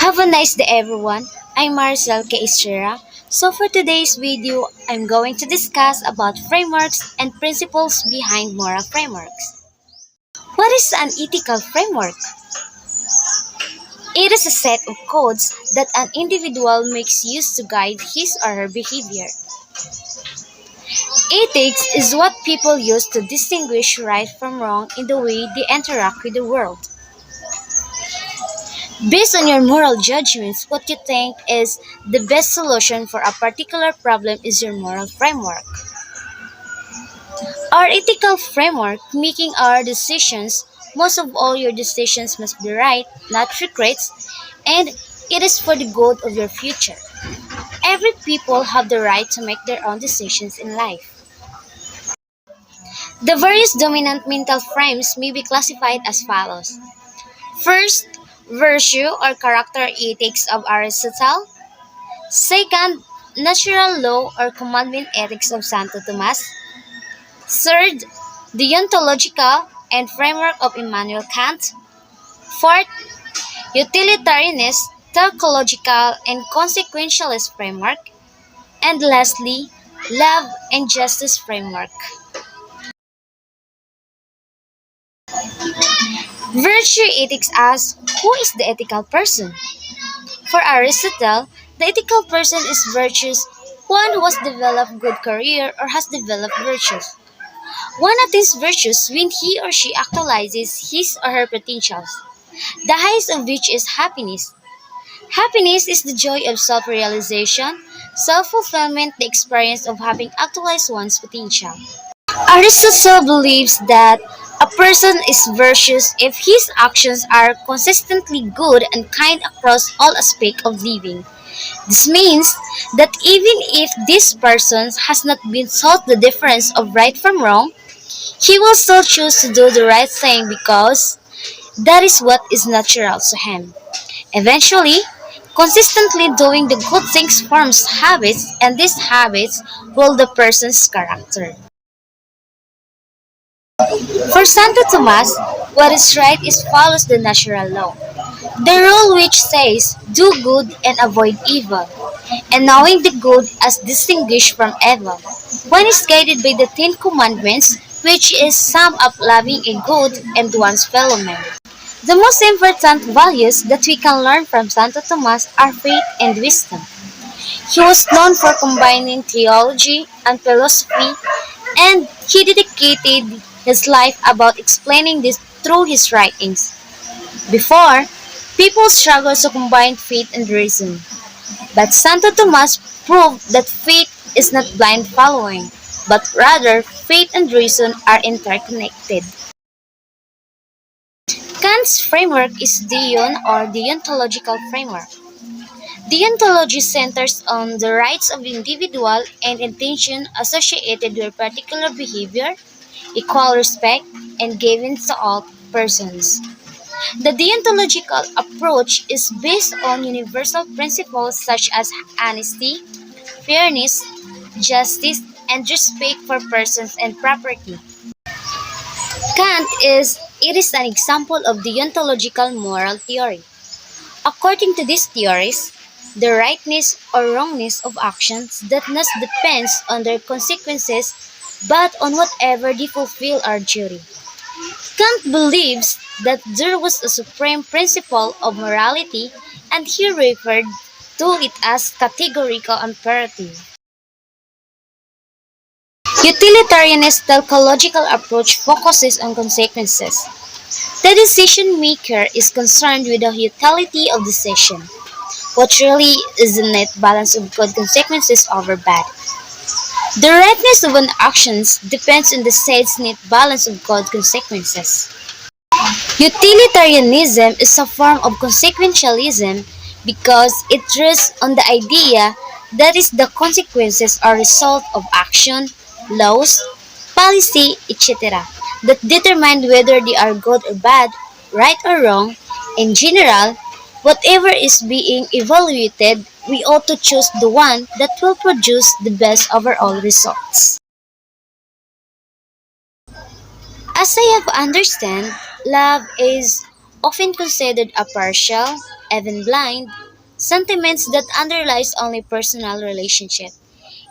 Have a nice day, everyone. I'm Marcel K. Estrera. So for today's video, I'm going to discuss about frameworks and principles behind moral frameworks. What is an ethical framework? It is a set of codes that an individual makes use to guide his or her behavior. Ethics is what people use to distinguish right from wrong in the way they interact with the world. Based on your moral judgments, what you think is the best solution for a particular problem is your moral framework. Our ethical framework, making our decisions, most of all your decisions must be right, not regrets, and it is for the good of your future. Every people have the right to make their own decisions in life. The various dominant mental frames may be classified as follows. First, virtue or character ethics of Aristotle. Second, natural law or commandment ethics of Santo Tomas. Third, deontological and framework of Immanuel Kant. Fourth, utilitarianist, teleological, and consequentialist framework. And lastly, love and justice framework. Virtue ethics asks, who is the ethical person? For Aristotle, the ethical person is virtuous, one who has developed good career or has developed virtues. One attains virtues when he or she actualizes his or her potentials, the highest of which is happiness. Happiness is the joy of self-realization, self-fulfillment, the experience of having actualized one's potential. Aristotle believes that a person is virtuous if his actions are consistently good and kind across all aspects of living. This means that even if this person has not been taught the difference of right from wrong, he will still choose to do the right thing because that is what is natural to him. Eventually, consistently doing the good things forms habits, and these habits build the person's character. For Santo Tomas, what is right is follows the natural law. The rule which says, do good and avoid evil, and knowing the good as distinguished from evil. One is guided by the Ten Commandments, which is sum up loving a good and one's fellow man. The most important values that we can learn from Santo Tomas are faith and wisdom. He was known for combining theology and philosophy, and he dedicated his life about explaining this through his writings. Before, people struggled to combine faith and reason, but Santo Tomas proved that faith is not blind following, but rather faith and reason are interconnected. Kant's framework is Deon or deontological framework. Deontology centers on the rights of the individual and intention associated with particular behavior, equal respect, and given to all persons. The deontological approach is based on universal principles such as honesty, fairness, justice, and respect for persons and property. Kant is it is an example of deontological moral theory. According to these theories, the rightness or wrongness of actions does not depend on their consequences but on whatever they fulfill our duty. Kant believes that there was a supreme principle of morality and he referred to it as categorical imperative. Utilitarianist teleological approach focuses on consequences. The decision maker is concerned with the utility of decision. What really is the net balance of good consequences over bad? The rightness of an actions depends on the said's net balance of good consequences. Utilitarianism is a form of consequentialism because it rests on the idea that is the consequences are result of action, laws, policy, etc. that determine whether they are good or bad, right or wrong. In general, whatever is being evaluated, we ought to choose the one that will produce the best overall results. As I have understand, love is often considered a partial, even blind, sentiments that underlies only personal relationship.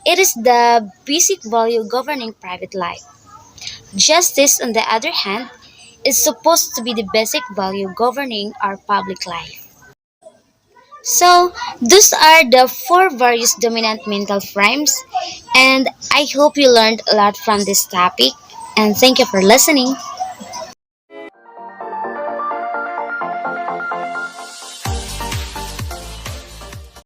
It is the basic value governing private life. Justice, on the other hand, is supposed to be the basic value governing our public life. So, those are the four various dominant mental frames, and I hope you learned a lot from this topic. And thank you for listening.